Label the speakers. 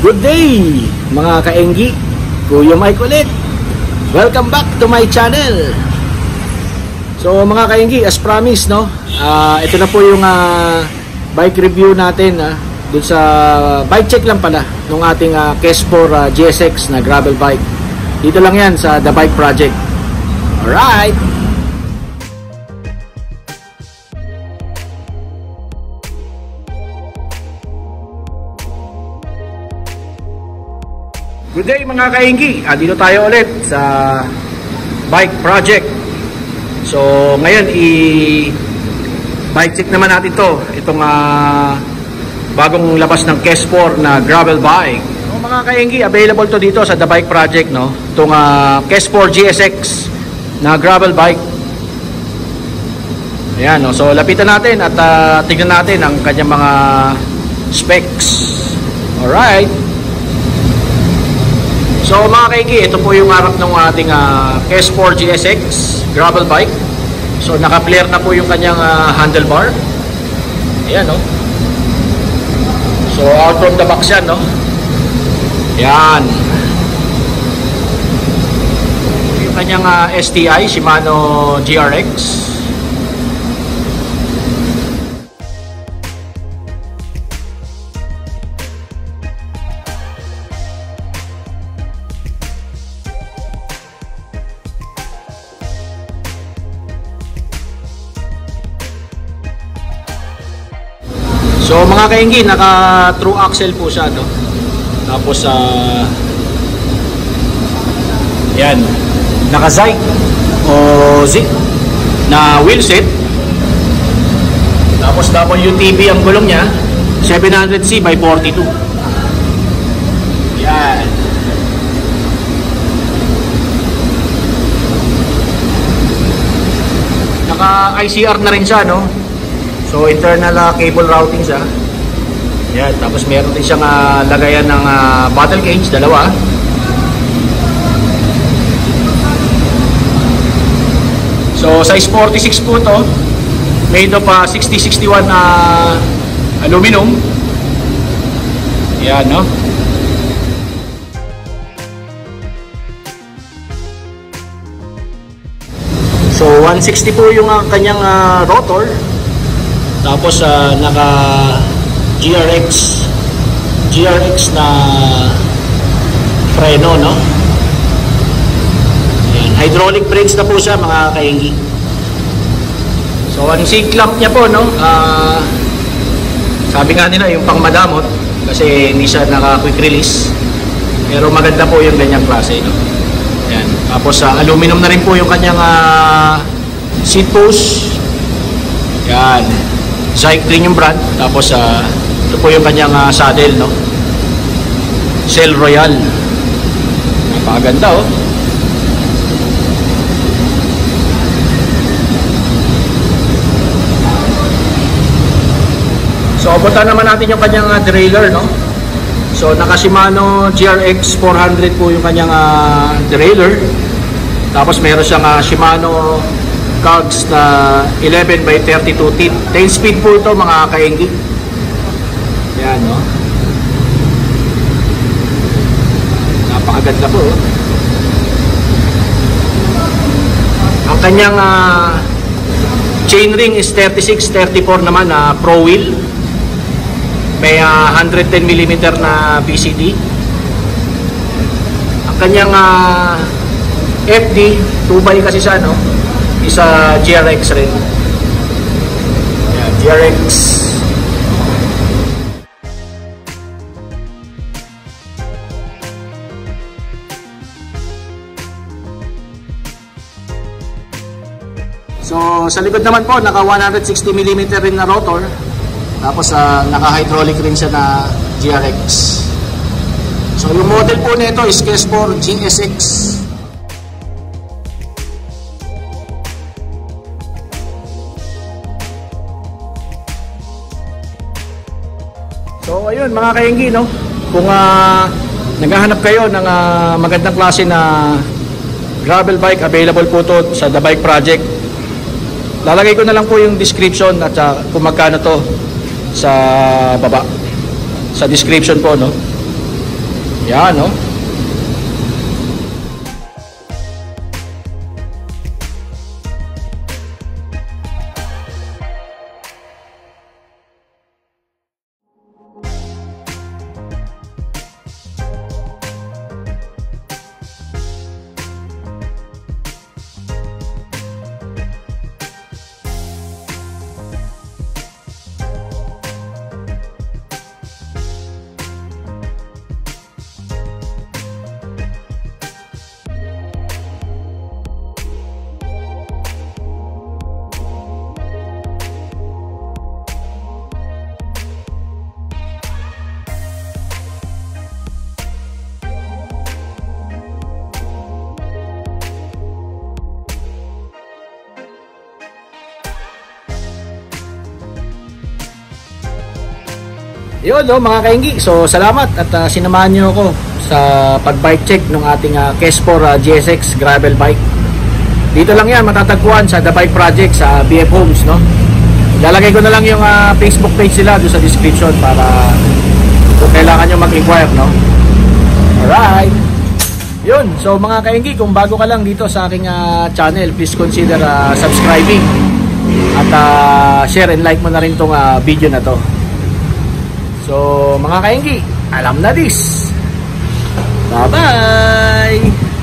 Speaker 1: Good day mga kaenggi, Kuya Mike ulit. Welcome back to my channel. So mga kaenggi, as promised, no, ito na po yung bike review natin dun sa bike check lang pala nung ating Kes4 GSX na gravel bike. Dito lang yan sa The Bike Project. Alright. Good day mga kainggi, dito tayo ulit sa Bike Project. So ngayon bike check naman natin to. Itong bagong labas ng Kes4 na gravel bike. So, mga kainggi, available to dito sa The Bike Project, no? Itong Kes4 GSX na gravel bike. Ayan, no? So lapitan natin at tignan natin ang kanyang mga specs. Alright. So mga kaigi, ito po yung harap ng ating Kes4 GSX gravel bike. So naka-flare na po yung kanyang handlebar. Ayan, no? So out from the box yan, no? Ayan. Yung kanyang STI, Shimano GRX. So mga kainggi, naka true axle po siya, no? Tapos yan, naka Zyke o Zik na wheel set. Tapos WTB ang gulong niya, 700C by 42. Yan. Naka ICR na rin siya, no? So internal cable routing siya. Yan, tapos meron din siyang lagayan ng bottle cage, dalawa. So size 46 po to. Made of 6061 aluminum. Yan, no? So 160 po yung kanyang rotor. Tapos naka GRX na preno, no? Ayan, hydraulic brakes na po siya mga kainggi. So ang seat clamp niya po, no? Sabi nga nila yung pang madamot kasi hindi siya naka quick release. Pero maganda po yung ganyang klase, no? Ayan. Tapos aluminum na rin po yung kanyang seat post. Yan. Zyke din yung brand. Tapos ito po yung kanyang saddle, no? Cell Royal. Napakaganda, oh. So abutan naman natin yung kanyang derailleur, no? So naka Shimano GRX 400 po yung kanyang derailleur. Tapos meron siyang Shimano cogs na 11 by 32 teeth. 10 speed po ito mga kainggi. Yan, no? Napakaganda po, oh. Ang kanyang chainring is 36-34 naman na pro wheel. May 110mm na PCD. Ang kanyang FD 2x kasi siya, no? Isa GRX rin. Ayan, GRX. So sa likod naman po, naka 160mm rin na rotor. Tapos naka hydraulic rin siya na GRX. So yung model po nito is Kes4 GSX. So ayun mga kainggi, no? Kung naghahanap kayo ng magandang klase na gravel bike, available po to sa The Bike Project. Lalagay ko na lang po yung description at kung magkano to sa baba. Sa description po, no? Yan, no? Yun, no, mga kainggi. So, salamat at sinamahan nyo ako sa pag-bike check ng ating Kes4 GSX gravel bike. Dito lang yan, matatagpuan sa The Bike Project sa BF Homes, no? Lalagay ko na lang yung Facebook page nila doon sa description para kung kailangan nyo mag-inquire, no? Alright. Yun, so mga kainggi, kung bago ka lang dito sa aking channel, please consider subscribing at share and like mo na rin tong video na to. So mga kainggi, alam na this. Bye-bye!